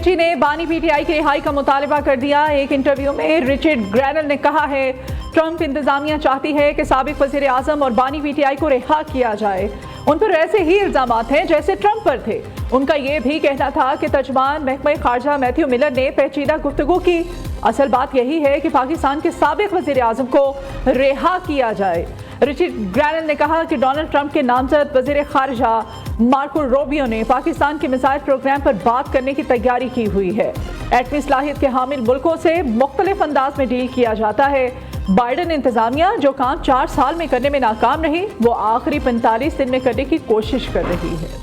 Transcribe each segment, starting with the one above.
अमेठी ने बानी पीटीआई की रिहाई का मुतालबा कर दिया। एक इंटरव्यू में रिचर्ड ग्रैनल ने कहा है ट्रंप इंतजामिया चाहती है कि साबिक वज़ीर आज़म और बानी पीटीआई को रिहा किया जाए। उन पर ऐसे ही इल्जामात हैं जैसे ट्रंप पर थे। उनका ये भी कहना था कि तर्जुमान महकमा खारजा मैथ्यू मिलर ने पेचीदा गुफ्तगू की। असल बात यही है कि पाकिस्तान के साबिक वज़ीर आज़म को रिहा किया जाए। रिचर्ड ग्रैनल ने कहा कि डोनाल्ड ट्रंप के नामजद वज़ीर खारजा मार्को रूबियो ने पाकिस्तान के मिसाइल प्रोग्राम पर बात करने की तैयारी की हुई है। एटमी सलाहियत के हामिल मुल्कों से मुख्तलिफ अंदाज में डील किया जाता है। बाइडन इंतजामिया जो काम 4 साल में करने में नाकाम रही, वो आखिरी 45 दिन में करने की कोशिश कर रही है।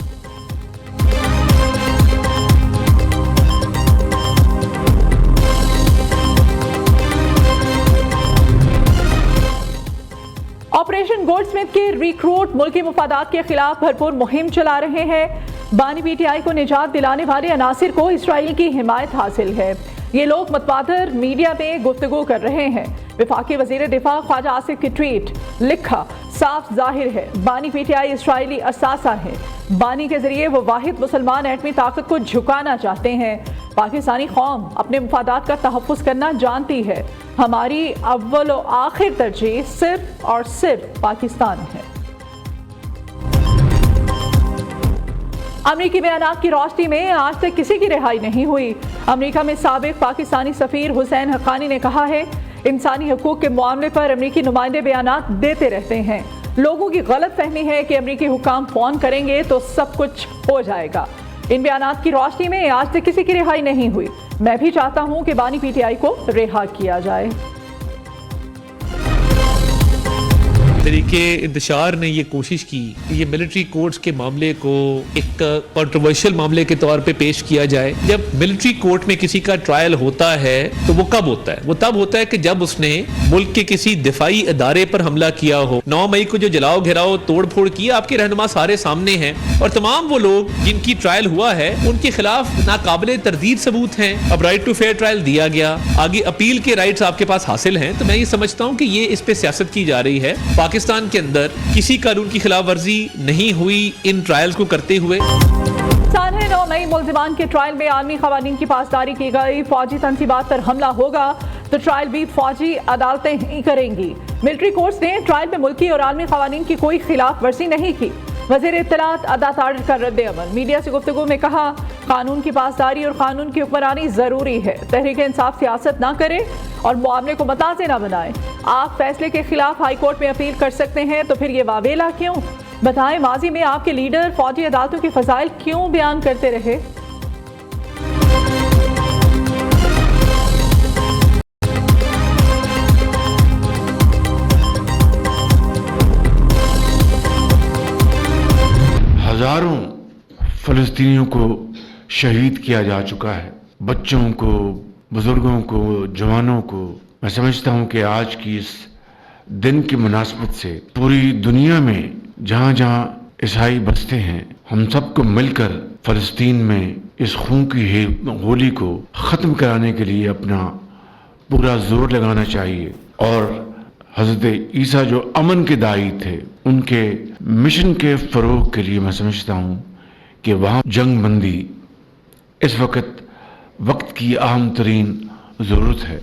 ऑपरेशन गोल्डस्मिथ के रिक्रूट मुल्की मुफादात के खिलाफ भरपूर मुहिम चला रहे हैं। बानी पीटीआई को निजात दिलाने वाले अनासिर को इसराइल की हिमायत हासिल है। ये लोग मतबादर मीडिया में गुफ्तगू कर रहे हैं। वफाकी वजीर दिफा ख्वाजा आसिफ की ट्वीट लिखा, साफ जाहिर है बानी पीटीआई इसराइली असासा है। बानी के जरिए वो वाहिद मुसलमान एटमी ताकत को झुकाना चाहते हैं। पाकिस्तानी कौम अपने मुफादात का तहफ़्फ़ुज़ करना जानती है। हमारी अव्वल व आखिर तरजीह सिर्फ और सिर्फ पाकिस्तान है। अमरीकी बयानात की रोशनी में आज तक किसी की रिहाई नहीं हुई। अमरीका में साबिक पाकिस्तानी सफीर हुसैन हक्कानी ने कहा है इंसानी हकूक के मामले पर अमरीकी नुमाइंदे बयानात देते रहते हैं। लोगों की गलत फहमी है कि अमरीकी हुकाम फोन करेंगे तो सब कुछ हो जाएगा। इन बयानात की रोशनी में आज तक किसी की रिहाई नहीं हुई। मैं भी चाहता हूं कि बानी पीटीआई को रिहा किया जाए। तरीके इंतशार ने ये कोशिश की ये मिलिट्री कोर्ट्स के मामले को एक कंट्रोवर्शियल मामले के तौर पे पेश किया जाए। जब मिलिट्री कोर्ट में किसी का ट्रायल होता है तो वो कब होता है? वो तब होता है कि जब उसने मुल्क के किसी दिफाई अदारे पर हमला किया हो। 9 मई को जो जलाओ घेराव तोड़ फोड़ की, आपके रहनुमा सारे सामने हैं और तमाम वो लोग जिनकी ट्रायल हुआ है उनके खिलाफ नाकाबिले तरदीद सबूत हैं। अब राइट टू फेयर ट्रायल दिया गया, आगे अपील के राइट्स आपके पास हासिल हैं। तो मैं ये समझता हूँ कि ये इस पे सियासत की जा रही है। पाकिस्तान के अंदर किसी कानून की खिलाफ वर्जी नहीं हुई इन ट्रायल्स को करते हुए। 9 मई मुल्जिमान के ट्रायल में आलमी कवानीन की पासदारी की गई। फौजी तनसीबात पर हमला होगा तो ट्रायल भी फौजी अदालतें ही करेंगी। मिलिट्री कोर्ट्स ने ट्रायल में मुल्की और आलमी कवानीन की कोई खिलाफ वर्जी नहीं की। वज़ीर इत्तलात अदा तारिर का रद्द अमल। मीडिया से गुफ्तगू में कहा कानून की पासदारी और कानून की हुक्मरानी जरूरी है। तहरीक इंसाफ सियासत ना करे और मामले को मुताज़े ना बनाए। आप फैसले के खिलाफ हाई कोर्ट में अपील कर सकते हैं, तो फिर ये वावेला क्यों? बताएं माजी में आपके लीडर फौजी अदालतों के फजाइल क्यों बयान करते रहे? हजारों फलस्तीनियों को शहीद किया जा चुका है। बच्चों को, बुजुर्गों को, जवानों को। मैं समझता हूं कि आज की इस दिन की मुनासबत से पूरी दुनिया में जहां जहां ईसाई बसते हैं, हम सबको मिलकर फलस्तीन में इस खून की होली को ख़त्म कराने के लिए अपना पूरा जोर लगाना चाहिए। और हज़रत ईसा जो अमन के दाई थे, उनके मिशन के फ़रोग के लिए मैं समझता हूँ कि वहाँ जंग बंदी इस वक्त की अहम तरीन ज़रूरत है।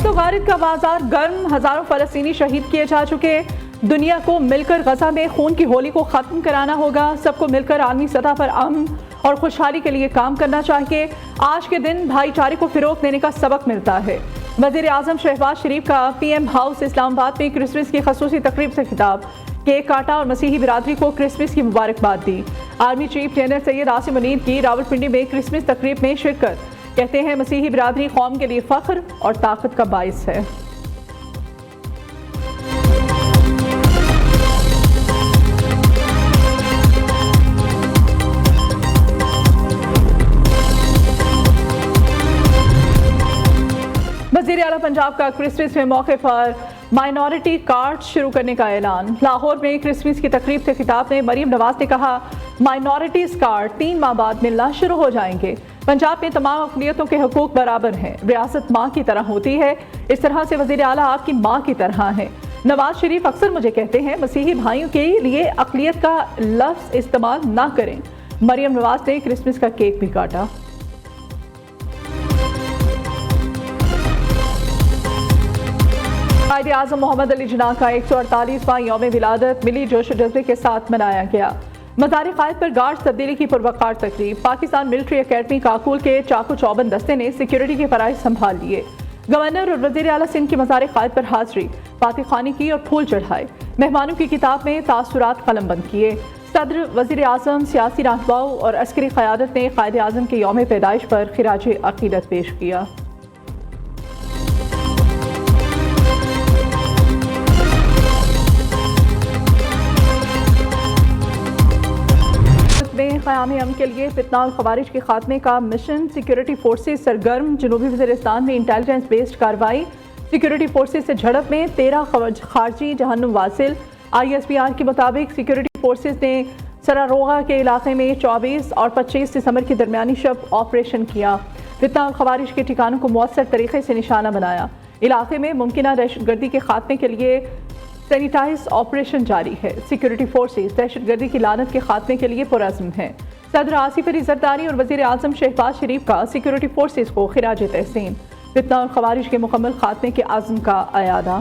गारिद का बाजार गर्म, हजारों फलस्तीनी शहीद किए जा चुके। दुनिया को मिलकर गजा में खून की होली को ख़त्म कराना होगा। सबको मिलकर आलमी सतह पर अमन और खुशहाली के लिए काम करना चाहिए। आज के दिन भाईचारे को फ़रोग़ देने का सबक मिलता है। वज़ीर आज़म शहबाज शरीफ का PM हाउस इस्लामाबाद में क्रिसमस की खसूसी तकरीब से खिताब। केक काटा और मसीही बिरादरी को क्रिसमस की मुबारकबाद दी। Army chief general Syed Asim Munir की रावलपिंडी में क्रिसमस तकरीब में शिरकत। कहते हैं मसीही बिरादरी कौम के लिए फ़ख्र और ताकत का बाइस है। वज़ीर आला पंजाब का क्रिसमस के मौके पर माइनॉरिटी कार्ड शुरू करने का ऐलान। लाहौर में क्रिसमस की तकरीब से खिताब में मरीम नवाज ने कहा माइनॉरिटीज़ कार्ड 3 माह बाद मिलना शुरू हो जाएंगे। पंजाब में तमाम अक़लियतों के हकूक़ बराबर हैं। रियासत माँ की तरह होती है, इस तरह से वज़ीर आला आपकी माँ की तरह है। नवाज शरीफ अक्सर मुझे कहते हैं मसीही भाइयों के लिए अक़लियत का लफ्ज़ इस्तेमाल ना करें। मरीम नवाज ने क्रिसमस का केक भी काटा। قائد اعظم محمد علی جناح کا 148واں یوم ولادت ملی جوش و جذبے کے ساتھ منایا گیا۔ مزار قائد پر گارڈ تبدیلی کی پروقار تقریب۔ پاکستان ملٹری اکیڈمی کاکول کے چاقو چوبند دستے نے سیکیورٹی کے فرائض سنبھال لیے۔ گورنر اور وزیر اعلیٰ سندھ کی مزار قائد پر حاضری، فاتح خوانی کی اور پھول چڑھائے۔ مہمانوں کی کتاب میں تاثرات قلم بند کیے۔ صدر، وزیر اعظم، سیاسی رہنماؤں اور عسکری قیادت نے قائد اعظم کے یوم پیدائش پر خراج عقیدت پیش کیا۔ قیام امن کے لیے فتنہ الخوارج کے خاتمے کا مشن، سیکیورٹی فورسز سرگرم۔ جنوبی وزیرستان میں انٹیلیجنس بیسڈ کارروائی، سیکیورٹی فورسز سے جھڑپ میں 13 خارجی جہنم واصل۔ ISPR کے مطابق سیکیورٹی فورسز نے سراروغا کے علاقے میں 24 اور 25 دسمبر کی درمیانی شب آپریشن کیا۔ فتنہ الخوارج کے ٹھکانوں کو مؤثر طریقے سے نشانہ بنایا۔ علاقے میں ممکنہ دہشت گردی کے خاتمے کے لیے سینیٹائز آپریشن جاری ہے۔ سیکیورٹی فورسز دہشت گردی کی لعنت کے خاتمے کے لیے پرعزم ہیں۔ صدر آصف علی زرداری اور وزیر اعظم شہباز شریف کا سیکیورٹی فورسز کو خراج تحسین، فتنہ الخوارج کے مکمل خاتمے کے عزم کا اعادہ۔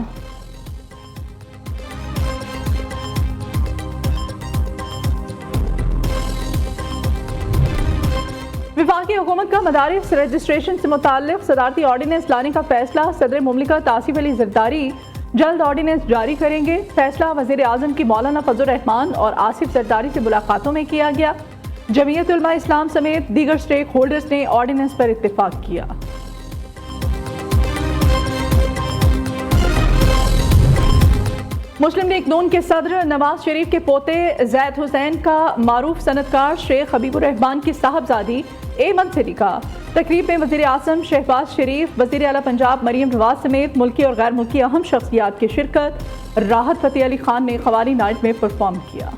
وفاقی حکومت کا مدارس رجسٹریشن سے متعلق صدارتی آرڈیننس لانے کا فیصلہ، صدر مملکت آصف علی زرداری جلد آرڈیننس جاری کریں گے۔ فیصلہ وزیر اعظم کی مولانا فضل الرحمان اور آصف زرداری سے ملاقاتوں میں کیا گیا۔ جمعیت علماء اسلام سمیت دیگر سٹیک ہولڈرز نے آرڈیننس پر اتفاق کیا۔ مسلم لیگ نون کے صدر نواز شریف کے پوتے زید حسین کا معروف صنعتکار شیخ حبیب الرحمان کی صاحبزادی ایمن سے نکاح۔ تقریب میں وزیر اعظم شہباز شریف، وزیر اعلیٰ پنجاب مریم نواز سمیت ملکی اور غیر ملکی اہم شخصیات کی شرکت۔ راحت فتح علی خان نے قوالی نائٹ میں پرفارم کیا۔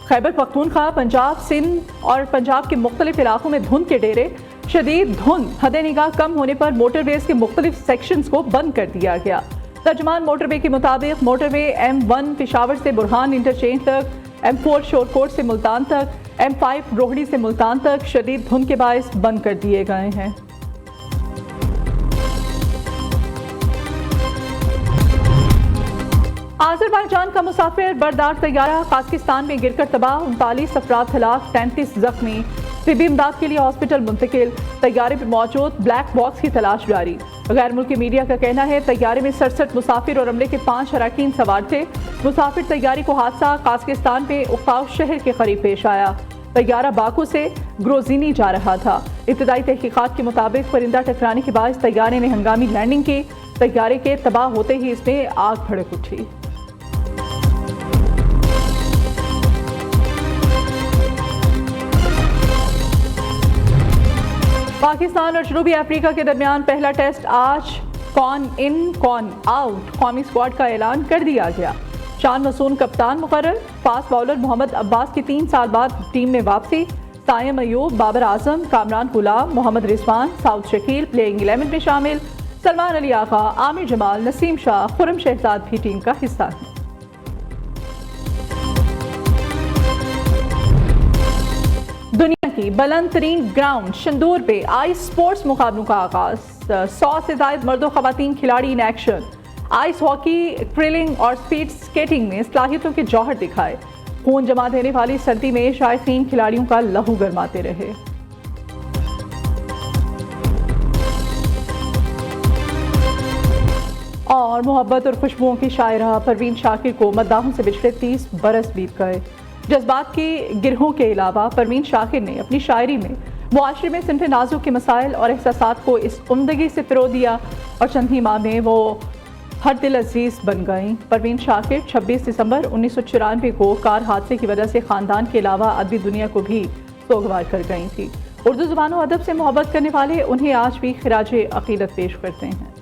خیبر پختونخوا، پنجاب، سندھ اور پنجاب کے مختلف علاقوں میں دھند کے ڈیرے۔ شدید دھند، حد نگاہ کم ہونے پر موٹر ویز کے مختلف سیکشنز کو بند کر دیا گیا۔ ترجمان موٹر وے کے مطابق موٹر وے M1 پشاور سے برہان انٹرچینج تک، M4 شورکوٹ سے ملتان تک، M5 روہڑی سے ملتان تک شدید دھند کے باعث بند کر دیے گئے ہیں۔ آذربائیجان کا مسافر بردار طیارہ قازقستان میں گر کر تباہ، 39 افراد ہلاک، 33 زخمی، طبی امداد کے لیے ہاسپٹل منتقل۔ طیارے میں موجود بلیک باکس کی تلاش جاری۔ غیر ملکی میڈیا کا کہنا ہے طیارے میں 67 مسافر اور عملے کے 5 اراکین سوار تھے۔ مسافر طیارے کو حادثہ قازقستان میں اوقاؤ شہر کے قریب پیش آیا۔ طیارہ باکو سے گروزینی جا رہا تھا۔ ابتدائی تحقیقات کے مطابق پرندہ ٹکرانے کے باعث طیارے نے ہنگامی لینڈنگ کی۔ طیارے کے تباہ ہوتے ہی اس میں آگ بھڑک اٹھی۔ پاکستان اور جنوبی افریقہ کے درمیان پہلا ٹیسٹ آج۔ کون ان کون آؤٹ، قومی اسکواڈ کا اعلان کر دیا گیا۔ شان مسون کپتان مقرر۔ فاسٹ باؤلر محمد عباس کی 3 سال بعد ٹیم میں واپسی۔ سائم ایوب، بابر اعظم، کامران غلام، محمد رضوان، سعود شکیل پلینگ 11 میں شامل۔ سلمان علی آغا، عامر جمال، نسیم شاہ، خرم شہزاد بھی ٹیم کا حصہ ہیں۔ دنیا کی بلند ترین گراؤنڈ شندور پہ آئس سپورٹس مقابلوں کا آغاز۔ 100 سے زائد مرد و خواتین کھلاڑی in action. Ice hockey, curling اور سپیڈ سکیٹنگ میں صلاحیتوں کے جوہر دکھائے۔ خون جما دینے والی سردی میں شائقین کھلاڑیوں کا لہو گرماتے رہے۔ اور محبت اور خوشبوؤں کی شاعرہ پروین شاکر کو مداحوں سے بچھڑے 30 برس بیت گئے۔ جذبات کی گرہوں کے علاوہ پروین شاکر نے اپنی شاعری میں معاشرے میں صنف نازک کے مسائل اور احساسات کو اس عمدگی سے پرو دیا اور چند ہی ماہ میں وہ ہر دل عزیز بن گئیں۔ پروین شاکر 26 دسمبر 1994 کو کار حادثے کی وجہ سے خاندان کے علاوہ ادبی دنیا کو بھی سوگوار کر گئی تھی۔ اردو زبان و ادب سے محبت کرنے والے انہیں آج بھی خراج عقیدت پیش کرتے ہیں۔